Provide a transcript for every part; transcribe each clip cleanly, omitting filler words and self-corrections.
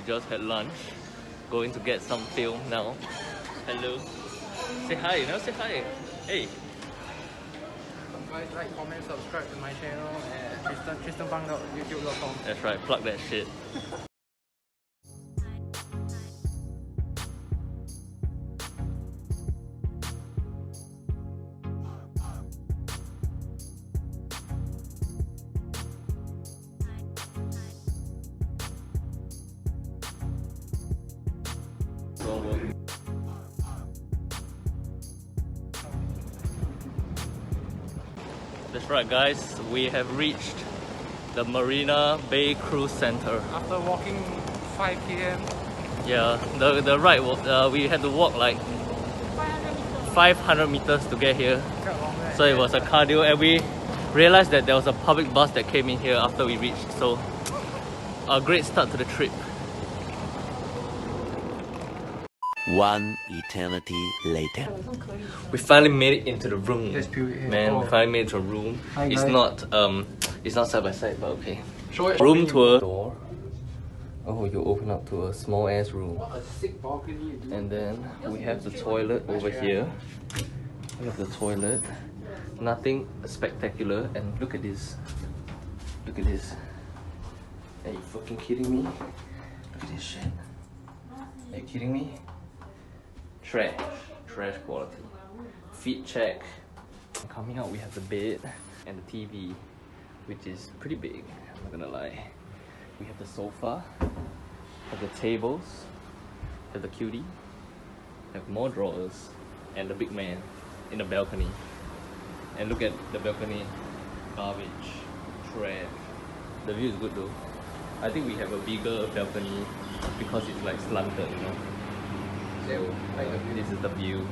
We just had lunch. Going to get some film now. Hello. Say hi, you know, say hi. Hey. Guys, like, comment, subscribe to my channel at tristanbang.youtube.com. That's right, plug that shit. That's right guys, we have reached the Marina Bay Cruise Center. After walking 5 km. Yeah, the ride was, we had to walk like 500 meters to get here. So it was a cardio, and we realized that there was a public bus that came in here after we reached. So a great start to the trip. One eternity later. We finally made it into the room. Man, we Oh. finally made it to a room. Hi, it's guys. not side by side, but okay. Show it. Room tour. Door. Oh, you open up to a small ass room. What a sick balcony, dude. And then we have the toilet over here. We have the toilet. Nothing spectacular. And look at this. Look at this. Are you fucking kidding me? Look at this shit. Are you kidding me? Trash. Trash quality. Feet check. Coming out, we have the bed and the TV, which is pretty big, I'm not gonna lie. We have the sofa, have the tables, have the cutie, have more drawers, and the big man in the balcony. And look at the balcony. Garbage. Trash. The view is good though. I think we have a bigger balcony because it's like slanted, you know. So this is the view.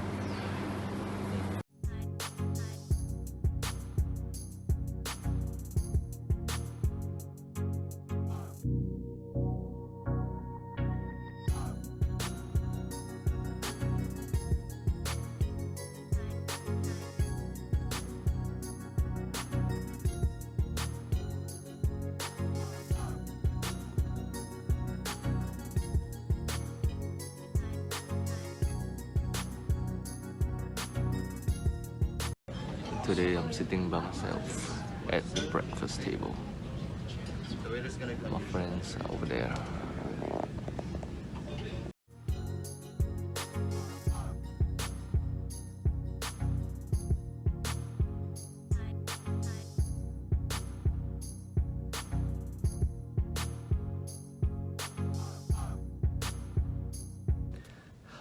Today I'm sitting by myself at the breakfast table. My friends are over there.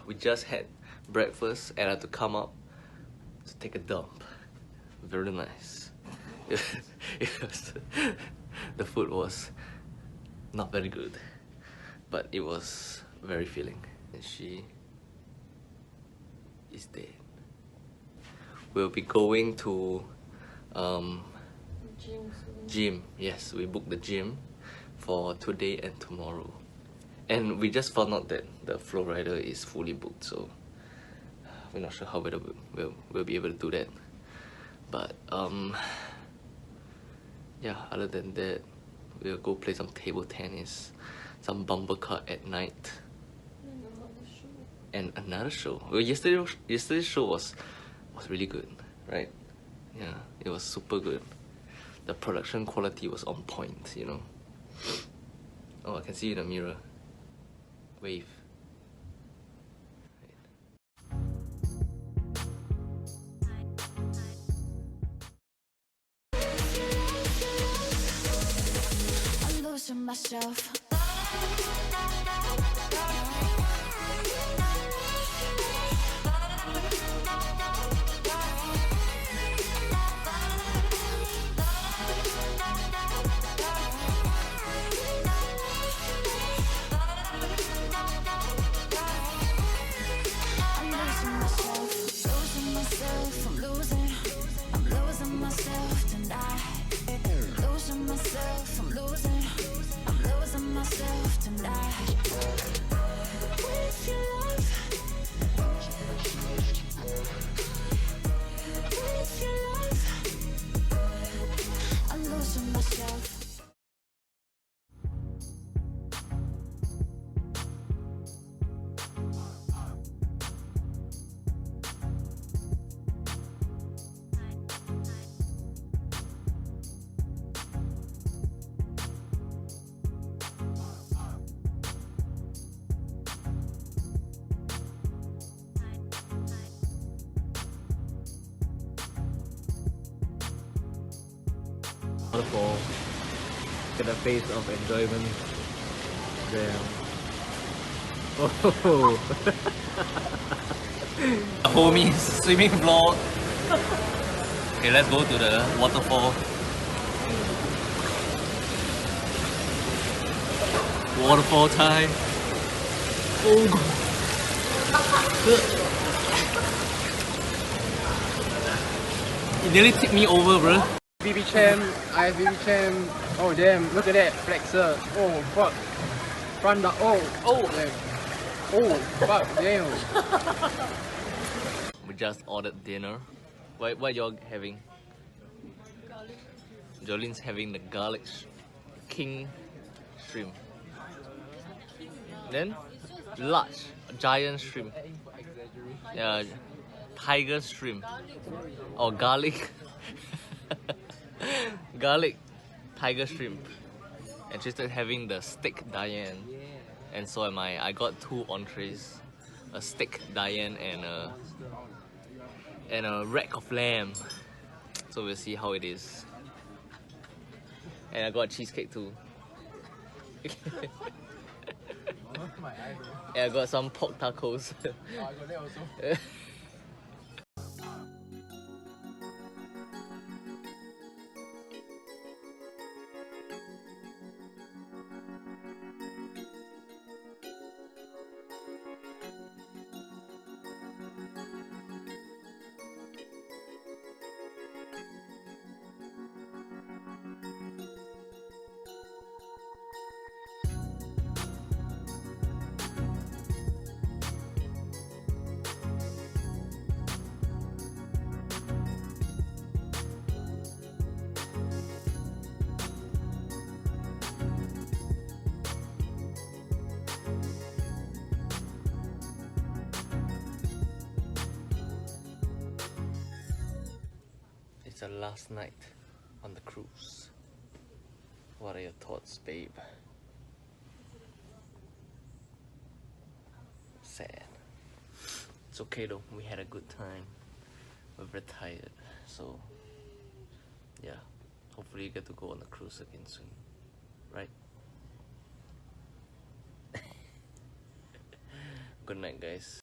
We just had breakfast and I had to come up to take a dump. Very nice. The food was not very good, but it was very filling. And she is dead. We'll be going to gym. Yes, we booked the gym for today and tomorrow. And we just found out that the flow rider is fully booked, so we're not sure how we'll be able to do that. But yeah, other than that, we'll go play some table tennis, some bumper car at night, and another show. Well, yesterday's show was really good, right? Yeah, it was super good. The production quality was on point, you know. Oh, I can see you in the mirror. Wave. Myself. waterfall. Get a face of enjoyment. Damn. Oh. Homies swimming vlog. Okay, let's go to the waterfall. Waterfall time. Oh. It nearly tipped me over, bro. BB Champ, I have BB Champ. Oh damn, look at that, flexor. Oh fuck. Front down. Oh damn. Oh fuck, damn. We just ordered dinner. What y'all having? Jolene's having the garlic king shrimp. Then large giant shrimp. Yeah, tiger shrimp. Or garlic. Garlic tiger shrimp. And Tristan having the steak Diane. And so am I. I got 2 entrees. A steak Diane and a rack of lamb. So we'll see how it is. And I got cheesecake too. Yeah, I got some pork tacos. I got that also. It's the last night on the cruise. What are your thoughts, babe? Sad. It's okay though, we had a good time. We're very tired, so yeah. Hopefully you get to go on the cruise again soon, right? Good night, guys.